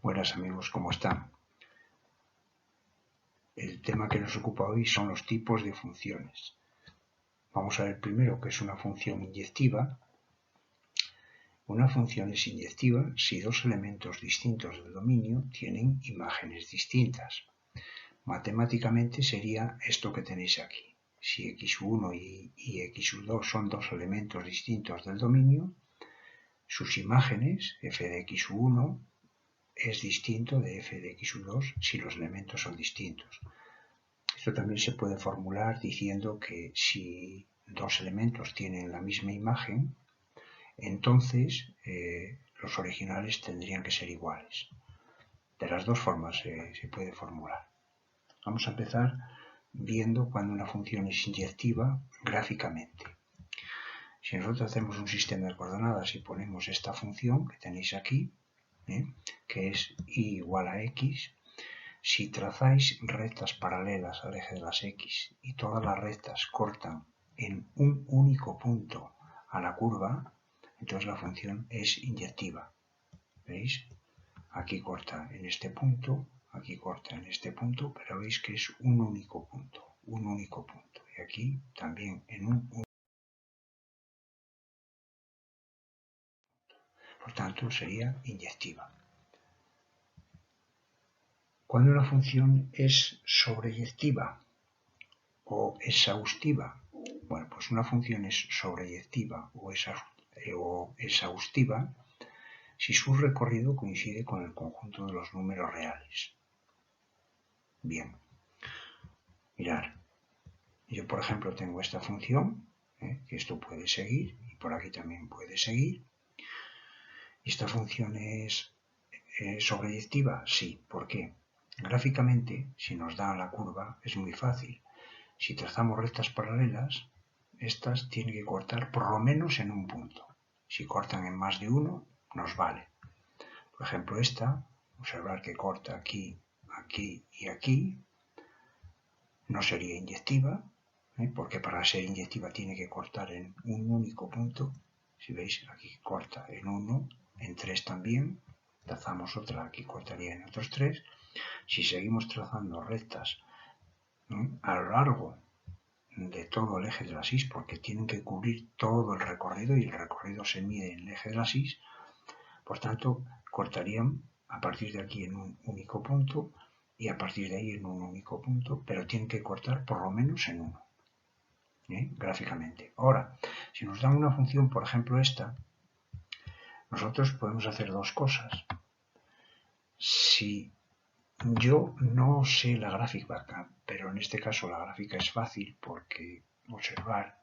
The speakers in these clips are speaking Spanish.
Buenas amigos, ¿cómo están? El tema que nos ocupa hoy son los tipos de funciones. Vamos a ver primero qué es una función inyectiva. Una función es inyectiva si dos elementos distintos del dominio tienen imágenes distintas. Matemáticamente sería esto que tenéis aquí. Si x1 y x2 son dos elementos distintos del dominio, sus imágenes, f de x1, es distinto de f de x2 si los elementos son distintos. Esto también se puede formular diciendo que si dos elementos tienen la misma imagen, entonces los originales tendrían que ser iguales. De las dos formas se puede formular. Vamos a empezar viendo cuando una función es inyectiva gráficamente. Si nosotros hacemos un sistema de coordenadas y ponemos esta función que tenéis aquí, que es y igual a x, si trazáis rectas paralelas al eje de las x y todas las rectas cortan en un único punto a la curva, entonces la función es inyectiva. ¿Veis? Aquí corta en este punto, aquí corta en este punto, pero veis que es un único punto. Y aquí también en un único. Por tanto, sería inyectiva. Cuando una función es sobreyectiva o exhaustiva, bueno, pues una función es sobreyectiva o exhaustiva si su recorrido coincide con el conjunto de los números reales. Bien, mirad, yo por ejemplo tengo esta función, que esto puede seguir y por aquí también puede seguir. ¿Esta función es sobreyectiva? Sí. ¿Por qué? Gráficamente, si nos da la curva, es muy fácil. Si trazamos rectas paralelas, estas tienen que cortar por lo menos en un punto. Si cortan en más de uno, nos vale. Por ejemplo, esta, observar que corta aquí, aquí y aquí, no sería inyectiva, porque para ser inyectiva tiene que cortar en un único punto. Si veis, aquí corta en 1, en 3 también. Trazamos otra, aquí cortaría en otros 3. Si seguimos trazando rectas a lo largo de todo el eje de la axis, porque tienen que cubrir todo el recorrido y el recorrido se mide en el eje de la axis, por tanto cortarían a partir de aquí en un único punto y a partir de ahí en un único punto, pero tienen que cortar por lo menos en uno, gráficamente. Ahora, si nos dan una función, por ejemplo esta, nosotros podemos hacer dos cosas. Si yo no sé la gráfica acá, pero en este caso la gráfica es fácil porque observar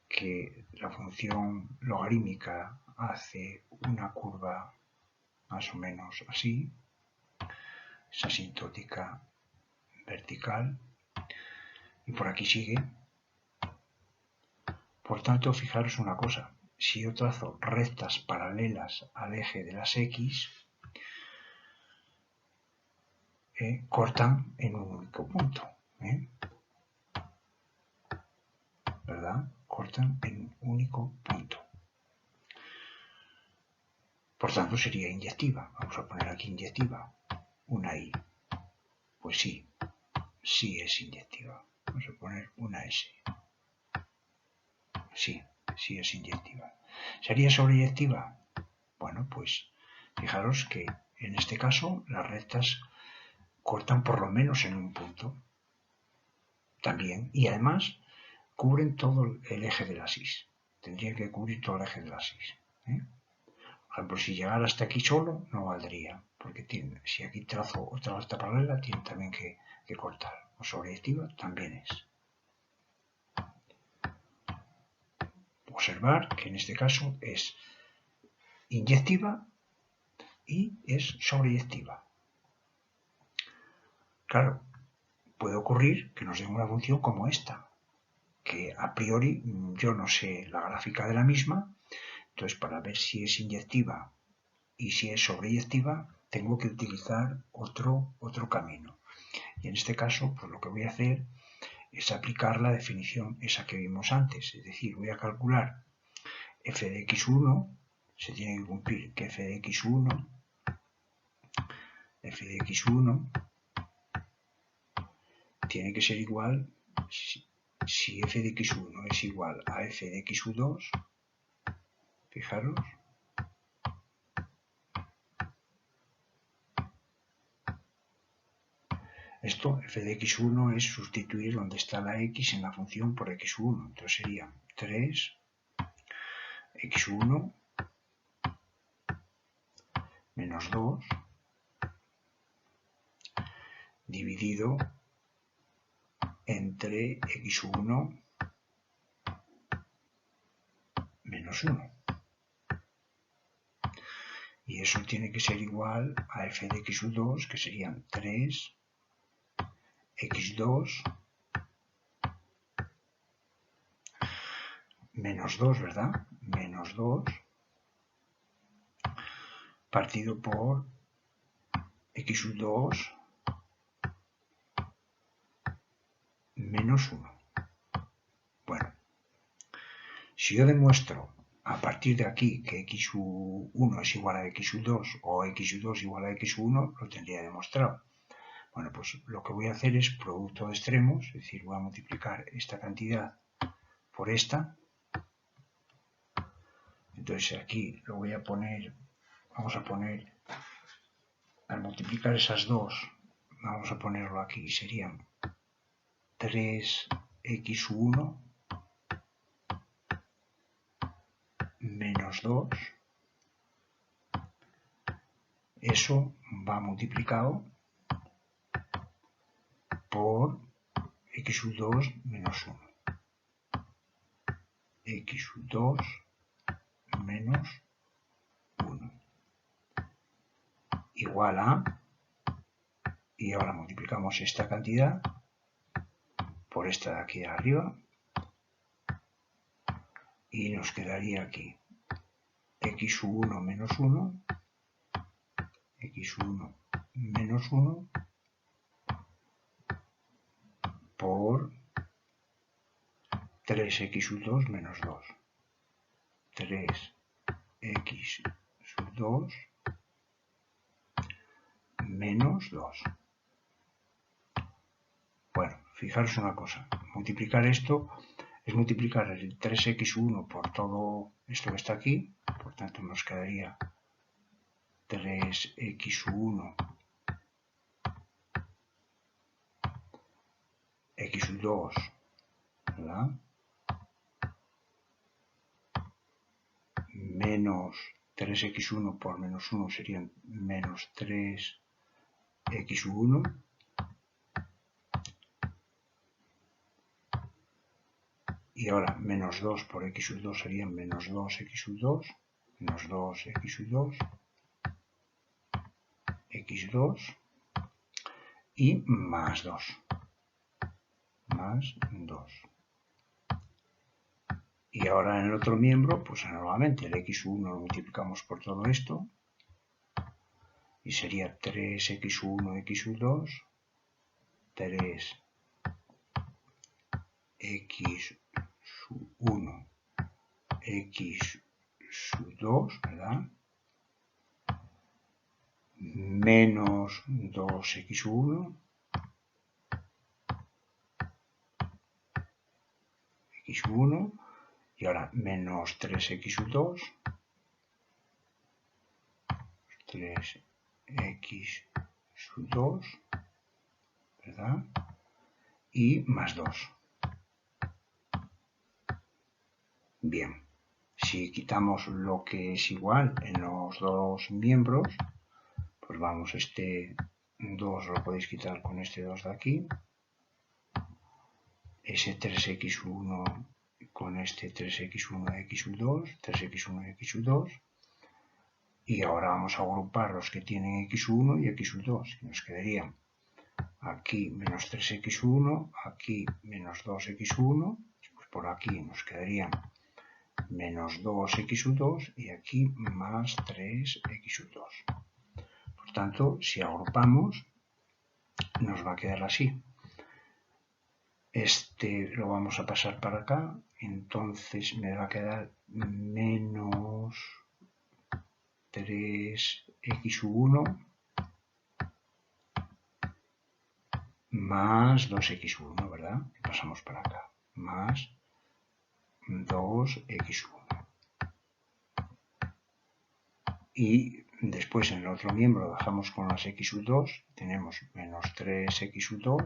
que la función logarítmica hace una curva más o menos así, es asintótica vertical y por aquí sigue. Por tanto, fijaros una cosa, si yo trazo rectas paralelas al eje de las x, cortan en un único punto, ¿verdad? Cortan en un único punto. Por tanto, sería inyectiva. Vamos a poner aquí inyectiva, una i. Pues sí, sí es inyectiva. Vamos a poner una s. Sí, sí es inyectiva. ¿Sería sobreyectiva? Bueno, pues fijaros que en este caso las rectas cortan por lo menos en un punto. También, y además cubren todo el eje de la axis. Tendrían que cubrir todo el eje de la axis. Por ejemplo, si llegara hasta aquí solo, no valdría, porque si aquí trazo otra recta paralela, tiene también que cortar. O sobreyectiva también es. Observar que en este caso es inyectiva y es sobreyectiva. Claro, puede ocurrir que nos den una función como esta, que a priori yo no sé la gráfica de la misma, entonces para ver si es inyectiva y si es sobreyectiva tengo que utilizar otro camino. Y en este caso, pues lo que voy a hacer es aplicar la definición esa que vimos antes, es decir, voy a calcular f de x1, se tiene que cumplir que f de x1 f de x1 tiene que ser igual, si f de x1 es igual a f de x2, fijaros, esto, f de x1 es sustituir donde está la x en la función por x1, entonces sería 3 x1 menos 2 dividido entre x1 menos 1. Y eso tiene que ser igual a f de x2, que serían 3 x2 menos 2, ¿verdad? Menos 2 partido por x2 menos 1. Bueno, si yo demuestro a partir de aquí que x1 es igual a x2 o x2 igual a x1, lo tendría demostrado. Bueno, pues lo que voy a hacer es producto de extremos, es decir, voy a multiplicar esta cantidad por esta. Entonces aquí lo voy a poner, vamos a poner, al multiplicar esas dos, vamos a ponerlo aquí, serían 3x1 menos 2. Eso va multiplicado por x2 menos 1. x2 menos 1 igual a, y ahora multiplicamos esta cantidad por esta de aquí de arriba y nos quedaría aquí x1 menos 1, x1 menos 1 por 3x2 menos 2. 3x2 menos 2. Bueno, fijaros una cosa, multiplicar esto es multiplicar el 3x1 por todo esto que está aquí, por tanto nos quedaría 3x1 x2, ¿verdad? Menos 3x1 por menos 1 serían menos 3x1 y ahora menos 2 por x2 serían menos 2x2 menos 2x2 x2 y más 2 más 2. Y ahora en el otro miembro, pues nuevamente el x1 lo multiplicamos por todo esto y sería 3x1 x2 3x1 x2, ¿verdad? Menos 2x1 x1 y ahora menos 3x2 3x2, ¿verdad? Y más 2. Bien, si quitamos lo que es igual en los dos miembros, pues vamos, este 2 lo podéis quitar con este 2 de aquí, ese 3x1 con este 3x1 x2, 3x1 x2, y ahora vamos a agrupar los que tienen x1 y x2, y nos quedarían aquí menos 3x1, aquí menos 2x1, pues por aquí nos quedarían menos 2x2 y aquí más 3x2. Por tanto, si agrupamos, nos va a quedar así. Este lo vamos a pasar para acá, entonces me va a quedar menos 3x1 más 2x1, ¿verdad? Y pasamos para acá, más 2x1. Y después en el otro miembro dejamos con las x sub 2, tenemos menos 3x sub 2,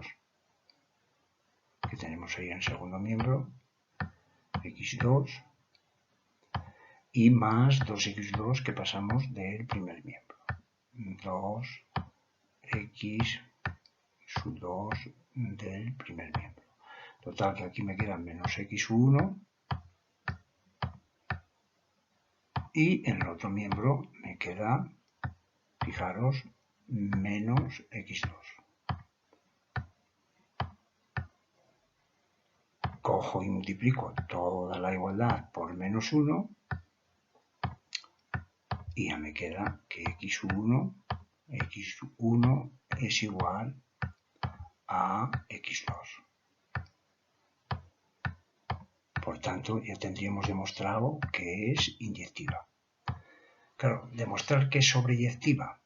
que tenemos ahí en el segundo miembro, x2, y más 2x2 que pasamos del primer miembro. 2x sub 2 del primer miembro. Total, que aquí me queda menos x1 y en el otro miembro me queda, fijaros, menos x2. Cojo y multiplico toda la igualdad por menos 1 y ya me queda que x1 es igual a x2. Por tanto, ya tendríamos demostrado que es inyectiva. Claro, demostrar que es sobreyectiva,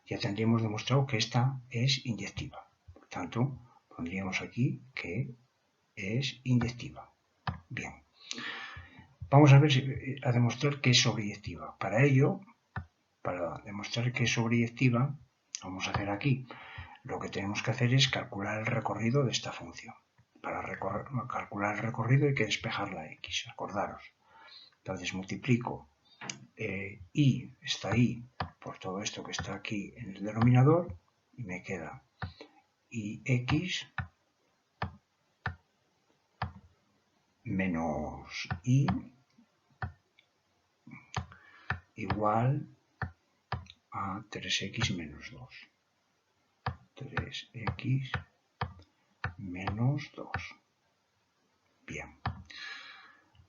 ya tendríamos demostrado que esta es inyectiva. Por tanto, pondríamos aquí que es inyectiva. Bien. Vamos a ver a demostrar que es sobreyectiva. Para ello, para demostrar que es sobreyectiva, vamos a hacer aquí. Lo que tenemos que hacer es calcular el recorrido de esta función. Para calcular el recorrido hay que despejar la x, acordaros. Entonces multiplico y está ahí por todo esto que está aquí en el denominador y me queda ix menos y igual a 3x menos 2. 3x menos 2. Bien.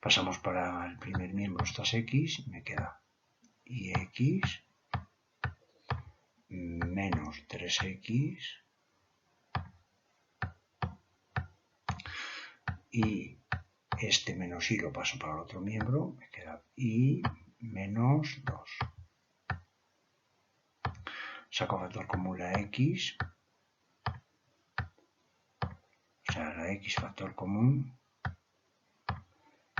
Pasamos para el primer miembro estas x, me queda ix menos 3x y este menos y lo paso para el otro miembro, me queda y menos 2. Saco factor común la x, o sea, la x factor común,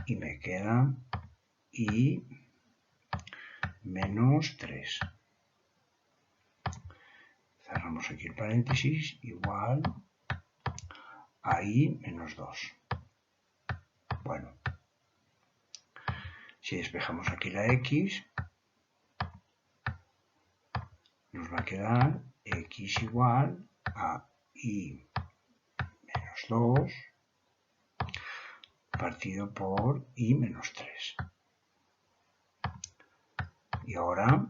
y me queda y menos 3. Cerramos aquí el paréntesis, igual a y menos 2. Bueno, si despejamos aquí la x, nos va a quedar x igual a y menos 2 partido por y menos 3. Y ahora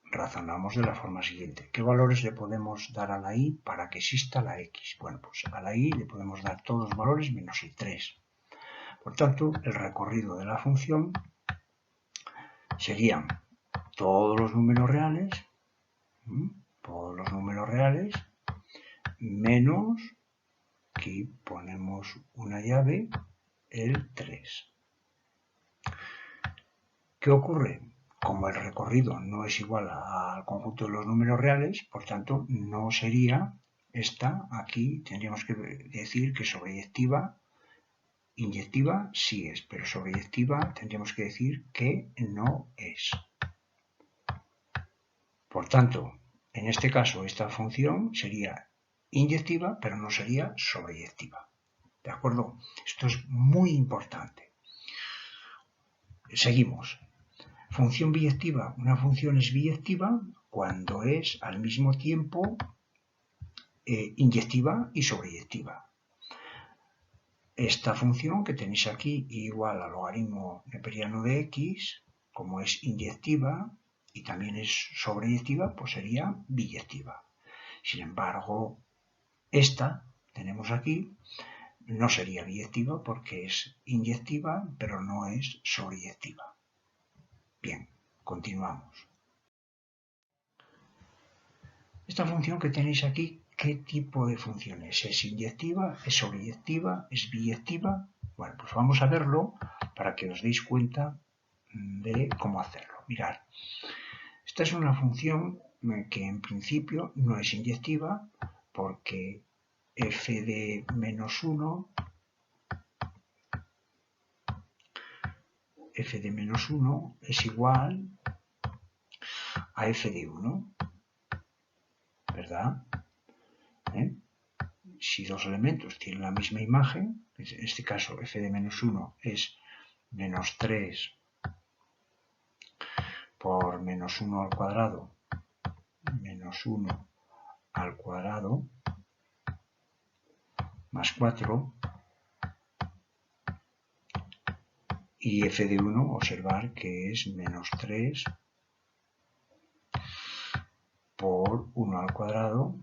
razonamos de la forma siguiente. ¿Qué valores le podemos dar a la y para que exista la x? Bueno, pues a la y le podemos dar todos los valores menos el 3. Por tanto, el recorrido de la función serían todos los números reales, menos, aquí ponemos una llave, el 3. ¿Qué ocurre? Como el recorrido no es igual al conjunto de los números reales, por tanto, no sería esta, aquí tendríamos que decir que sobreyectiva, inyectiva sí es, pero sobreyectiva tendríamos que decir que no es. Por tanto, en este caso, esta función sería inyectiva, pero no sería sobreyectiva. ¿De acuerdo? Esto es muy importante. Seguimos. Función biyectiva. Una función es biyectiva cuando es al mismo tiempo inyectiva y sobreyectiva. Esta función que tenéis aquí igual al logaritmo neperiano de x, como es inyectiva y también es sobreyectiva, pues sería biyectiva. Sin embargo, esta tenemos aquí no sería biyectiva porque es inyectiva, pero no es sobreyectiva. Bien, continuamos. Esta función que tenéis aquí, ¿qué tipo de función es? ¿Es inyectiva? ¿Es sobreyectiva? ¿Es biyectiva? Bueno, pues vamos a verlo para que os deis cuenta de cómo hacerlo. Mirad, esta es una función que en principio no es inyectiva porque f de menos 1, es igual a f de 1, ¿verdad? Si dos elementos tienen la misma imagen, en este caso f de menos 1 es menos 3 por menos 1 al cuadrado, menos 1 al cuadrado, más 4, y f de 1, observar que es menos 3 por 1 al cuadrado,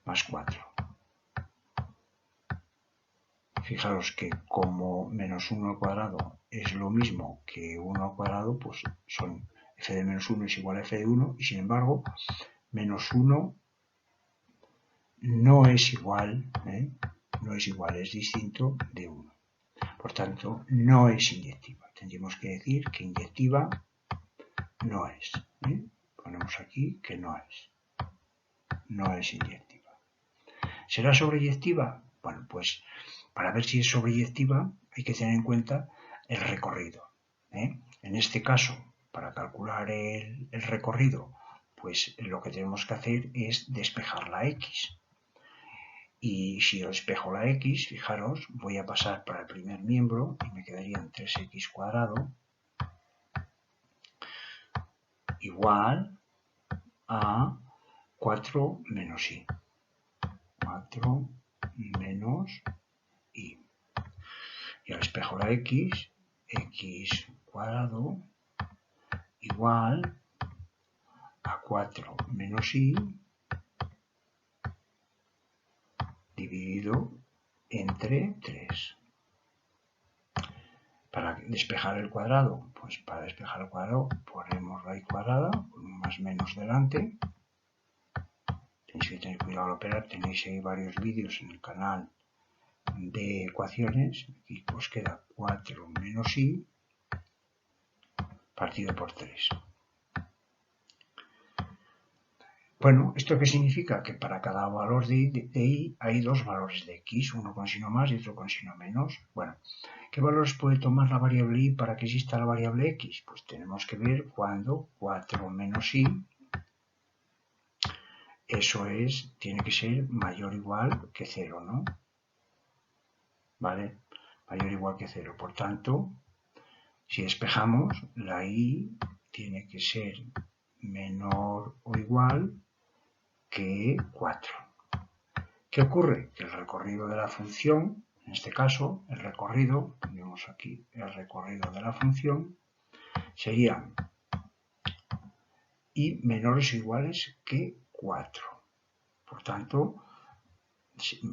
más 4. Fijaros que como menos 1 al cuadrado es lo mismo que 1 al cuadrado, pues son f de menos 1 es igual a f de 1, y sin embargo, menos 1 no es igual, es distinto de 1. Por tanto, no es inyectiva. Tendríamos que decir que inyectiva no es. Ponemos aquí que no es inyectiva. ¿Será sobreyectiva? Bueno, pues para ver si es sobreyectiva hay que tener en cuenta el recorrido. En este caso, para calcular el recorrido, pues lo que tenemos que hacer es despejar la x. Y si yo despejo la x, fijaros, voy a pasar para el primer miembro y me quedarían 3x cuadrado igual a 4 menos y. 4 menos y. Y al espejo la x cuadrado igual a 4 menos y dividido entre 3. Para despejar el cuadrado, pues para despejar el cuadrado ponemos raíz cuadrada con un más menos delante. Tenéis que tener cuidado al operar, tenéis ahí varios vídeos en el canal de ecuaciones. Aquí os queda 4 menos y partido por 3. Bueno, ¿esto qué significa? Que para cada valor de y hay dos valores de x, uno con signo más y otro con signo menos. Bueno, ¿qué valores puede tomar la variable y para que exista la variable x? Pues tenemos que ver cuando 4 menos y, eso es, tiene que ser mayor o igual que 0, ¿no? ¿Vale? Mayor o igual que 0. Por tanto, si despejamos, la y tiene que ser menor o igual que 4. ¿Qué ocurre? Que el recorrido de la función, en este caso, el recorrido, tenemos aquí el recorrido de la función, sería y menores o iguales que 4. Por tanto,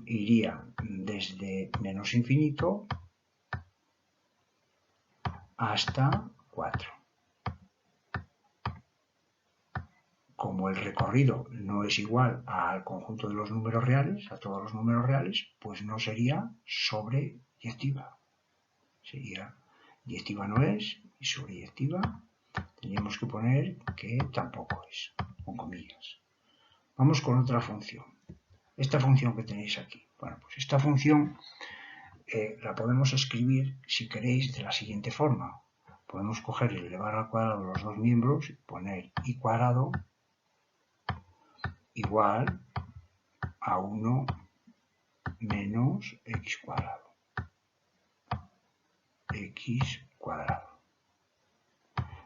iría desde menos infinito hasta 4. Como el recorrido no es igual al conjunto de los números reales, a todos los números reales, pues no sería sobreyectiva. Sería yectiva no es, y sobreyectiva tendríamos que poner que tampoco es, con comillas. Vamos con otra función. Esta función que tenéis aquí. Bueno, pues esta función la podemos escribir, si queréis, de la siguiente forma. Podemos coger y elevar al cuadrado los dos miembros, poner y cuadrado igual a 1 menos x cuadrado.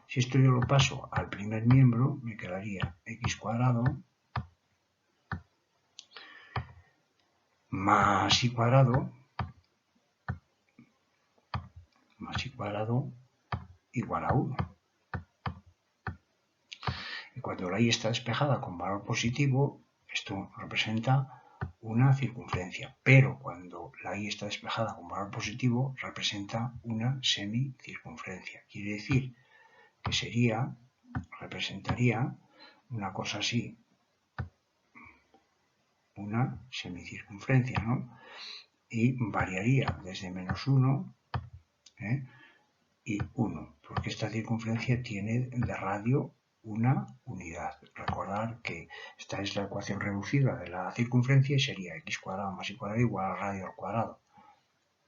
Si esto yo lo paso al primer miembro, me quedaría x cuadrado más y cuadrado igual a 1. Y cuando la y está despejada con valor positivo, esto representa una circunferencia, pero cuando la y está despejada con valor positivo, representa una semicircunferencia. Quiere decir que representaría una cosa así, una semicircunferencia, ¿no? Y variaría desde menos 1 y 1, porque esta circunferencia tiene de radio una unidad. Recordar que esta es la ecuación reducida de la circunferencia y sería x cuadrado más y cuadrado igual al radio al cuadrado.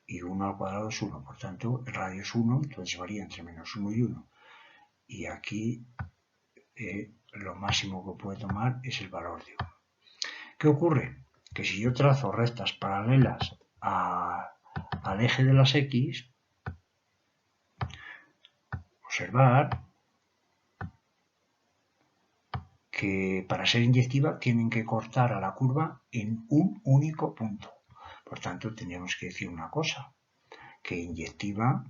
Y 1 al cuadrado es 1, por tanto el radio es 1, entonces varía entre menos 1 y 1. Y aquí lo máximo que puede tomar es el valor de 1. ¿Qué ocurre? Que si yo trazo rectas paralelas al eje de las x, observar que para ser inyectiva tienen que cortar a la curva en un único punto. Por tanto, tendríamos que decir una cosa, que inyectiva,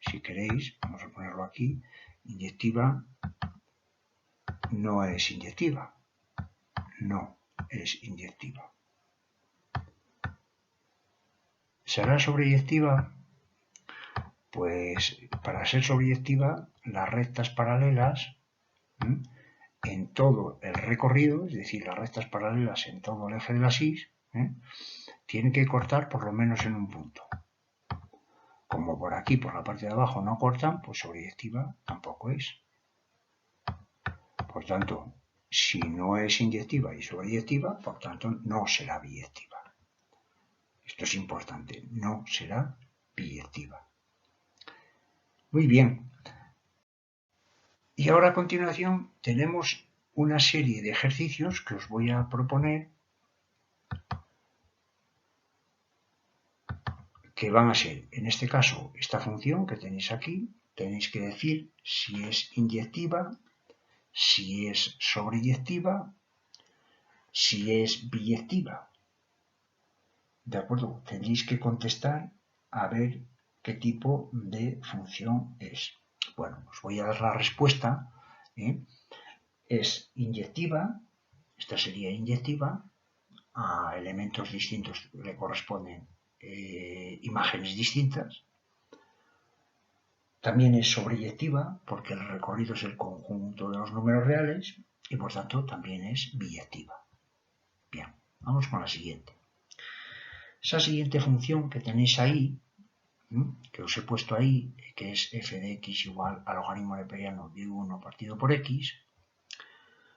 si queréis, vamos a ponerlo aquí, inyectiva no es inyectiva. No es inyectiva. ¿Será sobreyectiva? Pues para ser sobreyectiva, las rectas paralelas en todo el recorrido, es decir, las rectas paralelas en todo el eje de las Y, tienen que cortar por lo menos en un punto. Como por aquí, por la parte de abajo, no cortan, pues sobreyectiva tampoco es. Por tanto, si no es inyectiva y sobreyectiva, por tanto, no será biyectiva. Esto es importante, no será biyectiva. Muy bien. Y ahora a continuación tenemos una serie de ejercicios que os voy a proponer que van a ser, en este caso, esta función que tenéis aquí, tenéis que decir si es inyectiva, si es sobreyectiva, si es biyectiva. ¿De acuerdo? Tenéis que contestar a ver qué tipo de función es. Bueno, os voy a dar la respuesta. Es inyectiva, esta sería inyectiva, a elementos distintos le corresponden imágenes distintas. También es sobreyectiva porque el recorrido es el conjunto de los números reales y por tanto también es biyectiva. Bien, vamos con la siguiente. Esa siguiente función que tenéis ahí, que os he puesto ahí, que es f de x igual al logaritmo neperiano de 1 partido por x,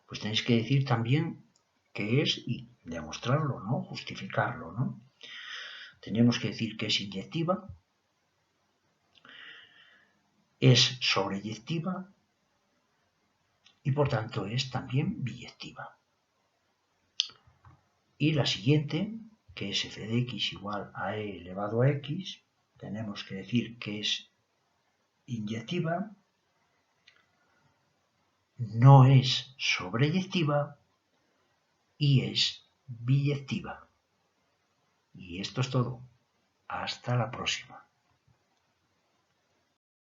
pues tenéis que decir también qué es y demostrarlo, ¿no? Justificarlo, ¿no? Tenemos que decir que es inyectiva, es sobreyectiva y por tanto es también biyectiva. Y la siguiente, que es f de x igual a e elevado a x, tenemos que decir que es inyectiva, no es sobreyectiva y es biyectiva. Y esto es todo. Hasta la próxima.